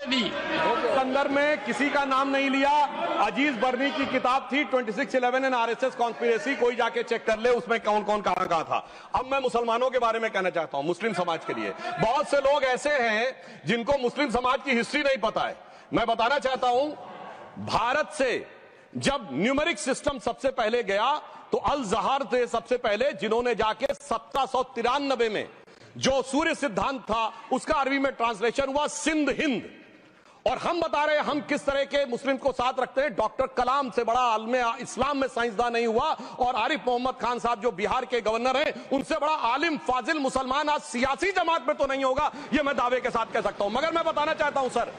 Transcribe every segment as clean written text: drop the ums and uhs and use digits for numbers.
दी। संदर्भ में किसी का नाम नहीं लिया। अजीज बर्नी की किताब थी 2611 एंड आरएसएस कॉन्स्पिरेसी, कोई जाके चेक कर ले उसमें कौन कौन कहां कहां था। अब मैं मुसलमानों के बारे में कहना चाहता हूं, मुस्लिम समाज के लिए। बहुत से लोग ऐसे हैं जिनको मुस्लिम समाज की हिस्ट्री नहीं पता है। मैं बताना चाहता हूं, भारत से जब न्यूमेरिक सिस्टम सबसे पहले गया तो अल जहर थे सबसे पहले, जिन्होंने जाके 1793 में जो सूर्य सिद्धांत था उसका अरबी में ट्रांसलेशन हुआ सिंध हिंद। और हम बता रहे हैं हम किस तरह के मुस्लिम को साथ रखते हैं। डॉक्टर कलाम से बड़ा आलिम इस्लाम में साइंसदान नहीं हुआ, और आरिफ मोहम्मद खान साहब जो बिहार के गवर्नर हैं, उनसे बड़ा आलिम फाजिल मुसलमान आज सियासी जमात में तो नहीं होगा, यह मैं दावे के साथ कह सकता हूं। मगर मैं बताना चाहता हूं सर,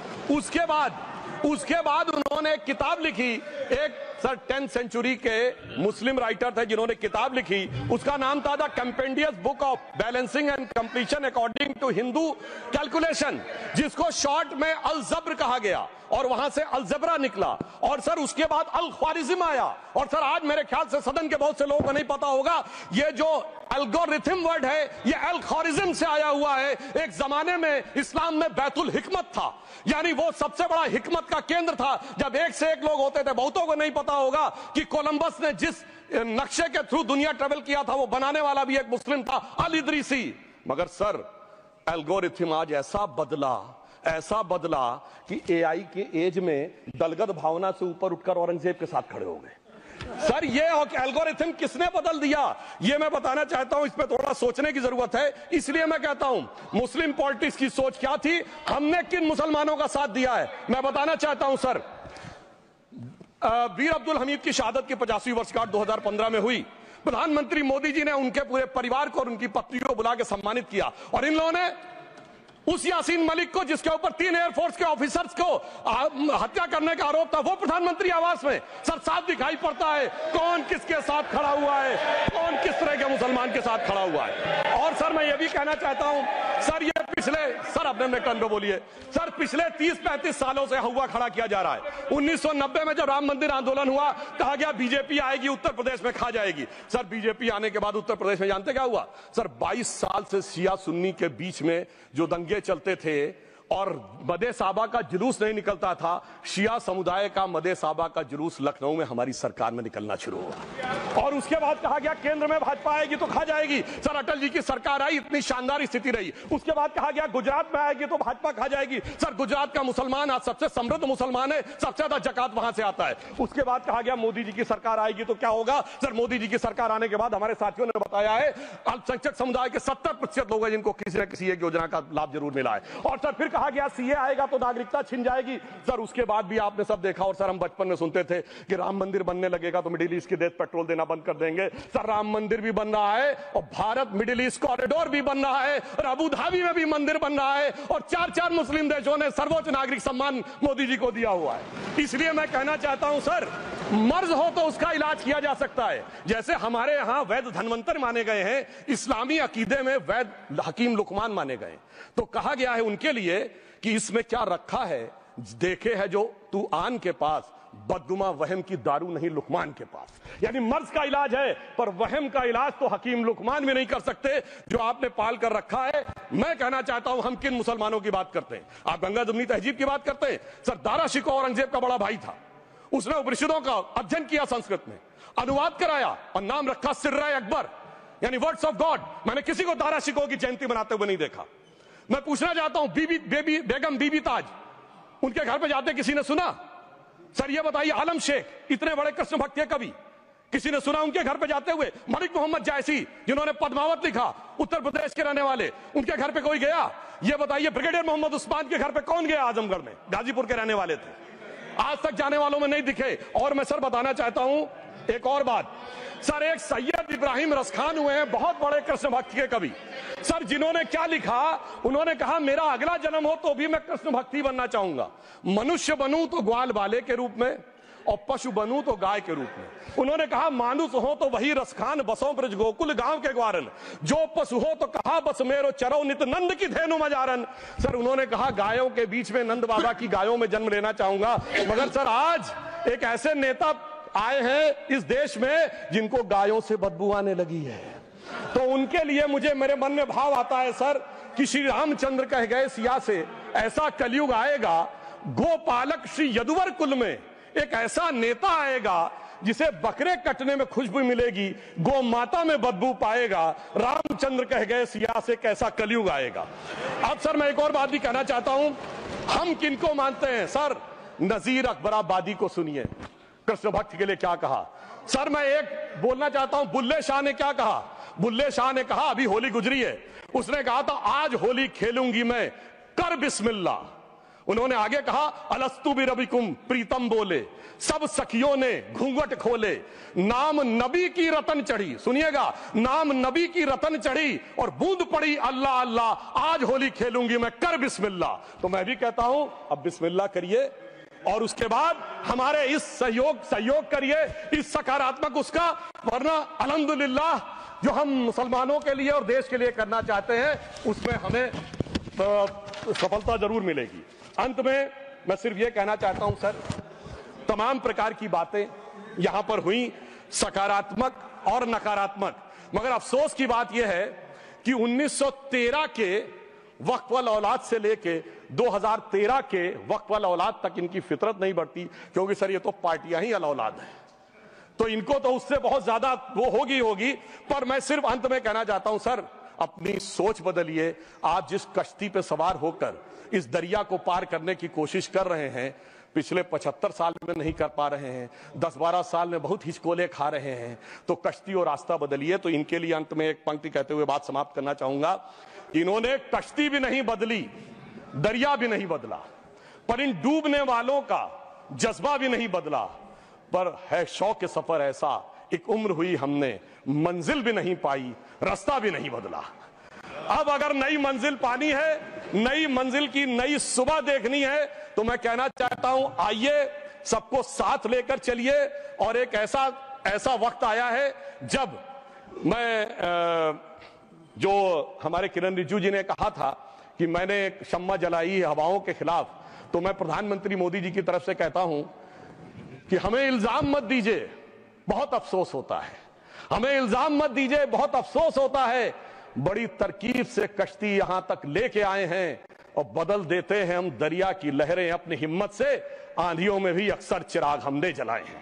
उसके बाद उन्होंने एक किताब लिखी, एक सर 10th सेंचुरी के मुस्लिम राइटर थे जिन्होंने किताब लिखी, उसका नाम था the compendious book of balancing and completion according to Hindu calculation, जिसको शॉर्ट में अल जब्र कहा गया, और वहां से अलजबरा निकला। और सर उसके बाद अल ख्वारिज्म आया। और सर आज मेरे ख्याल से सदन के बहुत से लोगों को नहीं पता होगा, ये जो एल्गोरिथम वर्ड है ये अल ख्वारिज्म से आया हुआ है। एक जमाने में इस्लाम में बैतुल हिकमत था, यानी वो सबसे बड़ा हिकमत का केंद्र था, जब एक से एक लोग होते थे। बहुतों को नहीं पता होगा कि कोलंबस ने जिस नक्शे के थ्रू दुनिया ट्रेवल किया था वो बनाने वाला भी एक मुस्लिम था, अल इदरीसी। मगर सर एल्गोरिथम आज ऐसा बदला कि एआई के एज में दलगत भावना से ऊपर उठकर औरंगजेब के साथ खड़े हो गए। सर ये एल्गोरिथम किसने बदल दिया, ये मैं बताना चाहता हूं। इस पे थोड़ा सोचने की जरूरत है। इसलिए मैं कहता हूं मुस्लिम पॉलिटिक्स की सोच क्या थी, हमने किन मुसलमानों का साथ दिया है, मैं बताना चाहता हूं सर। वीर अब्दुल हमीद की शहादत की 50वीं वर्षगांठ 2015 में हुई। प्रधानमंत्री मोदी जी ने उनके पूरे परिवार को और उनकी पत्नी को बुला के सम्मानित किया, और इन लोगों ने उस यासीन मलिक को, जिसके ऊपर 3 एयरफोर्स के ऑफिसर्स को हत्या करने का आरोप था, वो प्रधानमंत्री आवास में। सर साफ दिखाई पड़ता है कौन किसके साथ खड़ा हुआ है, कौन किस तरह के मुसलमान के साथ खड़ा हुआ है। और सर मैं ये भी कहना चाहता हूं सर, ये सर अपने टर्न पे बोलिए सर, पिछले 30-35 सालों से हुआ खड़ा किया जा रहा है। 1990 में जब राम मंदिर आंदोलन हुआ, कहा गया बीजेपी आएगी उत्तर प्रदेश में खा जाएगी। सर बीजेपी आने के बाद उत्तर प्रदेश में जानते क्या हुआ सर, 22 साल से शिया सुन्नी के बीच में जो दंगे चलते थे और मदे साहबा का जुलूस नहीं निकलता था, शिया समुदाय का मदे साहबा का जुलूस लखनऊ में हमारी सरकार में निकलना शुरू हुआ। और उसके बाद कहा गया केंद्र में भाजपा आएगी तो खा जाएगी। सर अटल जी की सरकार आई, इतनी शानदार स्थिति रही। उसके बाद कहा गया गुजरात में आएगी तो भाजपा खा जाएगी। सर गुजरात का मुसलमान आज सबसे समृद्ध मुसलमान है, सबसे ज्यादा जकात वहां से आता है। उसके बाद कहा गया मोदी जी की सरकार आएगी तो क्या होगा। सर मोदी जी की सरकार आने के बाद हमारे साथियों ने बताया है अल्पसंख्यक समुदाय के 70% लोग हैं जिनको किसी न किसी एक योजना का लाभ जरूर मिला है। और सर फिर कहा गया सीए आएगा तो नागरिकता छिन जाएगी। सर उसके बाद भी आपने सब देखा, और सर हम बचपन में सुनते थे कि राम मंदिर बनने लगेगा तो मिडिल ईस्ट के देश पेट्रोल देना बंद कर देंगे। सर राम मंदिर भी बन रहा है, और भारत मिडिल ईस्ट कॉरिडोर भी बन रहा है, और अबू धाबी में भी मंदिर बन रहा है, और 4 मुस्लिम देशों ने सर्वोच्च नागरिक सम्मान मोदी जी को दिया हुआ है। इसलिए मैं कहना चाहता हूं सर, मर्ज हो तो उसका इलाज किया जा सकता है। जैसे हमारे यहां वैद धनवंतर माने गए हैं, इस्लामी अकीदे में वैद हकीम लुकमान माने गए, तो कहा गया है उनके लिए कि इसमें क्या रखा है, देखे है जो तू आन के पास, बदगुमा वहम की दारू नहीं लुकमान के पास। यानी मर्ज का इलाज है, पर वहम का इलाज तो हकीम लुकमान भी नहीं कर सकते जो आपने पाल कर रखा है। मैं कहना चाहता हूं हम किन मुसलमानों की बात करते हैं। आप गंगा जमुनी तहजीब की बात करते हैं। सर दारा शिकोह औरंगजेब का बड़ा भाई था, उसने उपनिषदों का अध्ययन किया, संस्कृत में अनुवाद कराया और नाम रखा सिर्राए अकबर, यानी वर्ड्स ऑफ गॉड। मैंने किसी को दारा शिकोह की जयंती मनाते हुए नहीं देखा। मैं पूछना चाहता हूं बेगम बीबी ताज, उनके घर पे जाते किसी ने सुना। सर ये बताइए, आलम शेख इतने बड़े कृष्ण भक्त के कवि, किसी ने सुना उनके घर पे जाते हुए। मलिक मोहम्मद जायसी जिन्होंने पद्मावत लिखा, उत्तर प्रदेश के रहने वाले, उनके घर पे कोई गया? ये बताइए ब्रिगेडियर मोहम्मद उस्मान के घर पे कौन गया? आजमगढ़ में, गाजीपुर के रहने वाले थे, आज तक जाने वालों में नहीं दिखे। और मैं सर बताना चाहता हूं एक और बात, सर एक सैयद इब्राहिम रसखान हुए हैं, बहुत बड़े कृष्ण भक्ति के कवि। सर जिन्होंने क्या लिखा, उन्होंने कहा मेरा अगला जन्म हो तो भी मैं कृष्ण भक्ति बनना चाहूंगा। मनुष्य बनूं तो ग्वाल बाले के रूप में, और पशु बनूं तो गाय के रूप में। उन्होंने कहा मानुष हो तो वही रसखान, बसों ब्रज गोकुल गांव के ग्वारन। जो पशु हो तो कहा बस मेरो चरो नित नंद की धेनु मजारन। सर उन्होंने कहा गायों के बीच में नंद बाबा की गायों में जन्म लेना चाहूंगा। मगर सर आज एक ऐसे नेता आए हैं इस देश में जिनको गायों से बदबू आने लगी है, तो उनके लिए मुझे मेरे मन में भाव आता है सर कि श्री रामचंद्र कह गए सिया से, ऐसा कलयुग आएगा गोपालक श्री यदुवर कुल में एक ऐसा नेता आएगा जिसे बकरे कटने में खुशबू मिलेगी, गौ माता में बदबू पाएगा, रामचंद्र कह गए सिया से कैसा कलयुग आएगा। अब सर मैं एक और बात भी कहना चाहता हूं, हम किनको मानते हैं सर? नजीर अकबराबादी को सुनिए, कृष्ण भक्त के लिए क्या कहा। सर मैं एक बोलना चाहता हूं, बुल्ले शाह ने क्या कहा? बुल्ले शाह ने कहा, अभी होली गुजरी है, उसने कहा था आज होली खेलूंगी मैं, कर बिस्मिल्लाह। उन्होंने आगे कहा, अलस्तु बिरबिकुम, प्रीतम बोले, सब सखियों ने घूंघट खोले, नाम नबी की रतन चढ़ी, सुनिएगा, नाम नबी की रतन चढ़ी और बूंद पड़ी अल्लाह अल्लाह, आज होली खेलूंगी मैं, कर बिस्मिल्लाह। तो मैं भी कहता हूं अब बिस्मिल्लाह करिए और उसके बाद हमारे इस सहयोग करिए, इस सकारात्मक उसका, वरना अल्हम्दुलिल्लाह जो हम मुसलमानों के लिए और देश के लिए करना चाहते हैं उसमें हमें सफलता जरूर मिलेगी। अंत में मैं सिर्फ ये कहना चाहता हूं सर, तमाम प्रकार की बातें यहां पर हुई, सकारात्मक और नकारात्मक, मगर अफसोस की बात यह है कि 1913 के वक्फ वाल औलाद से लेके 2013 के वक्फ वाल औलाद तक इनकी फितरत नहीं बढ़ती, क्योंकि सर ये तो पार्टियां ही अल औलाद हैं, तो इनको तो उससे बहुत ज्यादा वो होगी। पर मैं सिर्फ अंत में कहना चाहता हूं सर, अपनी सोच बदलिए। आप जिस कश्ती पे सवार होकर इस दरिया को पार करने की कोशिश कर रहे हैं, पिछले 75 साल में नहीं कर पा रहे हैं, 10-12 साल में बहुत हिचकोले खा रहे हैं, तो कश्ती और रास्ता बदलिए। तो इनके लिए अंत में एक पंक्ति कहते हुए बात समाप्त करना चाहूंगा। इन्होंने कश्ती भी नहीं बदली, दरिया भी नहीं बदला, पर इन डूबने वालों का जज्बा भी नहीं बदला, पर है शौक सफर ऐसा, एक उम्र हुई हमने, मंजिल भी नहीं पाई, रास्ता भी नहीं बदला। अब अगर नई मंजिल पानी है, नई मंजिल की नई सुबह देखनी है, तो मैं कहना चाहता हूं आइए सबको साथ लेकर चलिए। और एक ऐसा वक्त आया है जब मैं जो हमारे किरण रिजिजू जी ने कहा था कि मैंने एक शम्मा जलाई हवाओं के खिलाफ, तो मैं प्रधानमंत्री मोदी जी की तरफ से कहता हूं कि हमें इल्जाम मत दीजिए, बहुत अफसोस होता है, हमें इल्जाम मत दीजिए, बहुत अफसोस होता है। बड़ी तरकीब से कश्ती यहां तक लेके आए हैं और बदल देते हैं हम दरिया की लहरें अपनी हिम्मत से, आंधियों में भी अक्सर चिराग हमने जलाए हैं।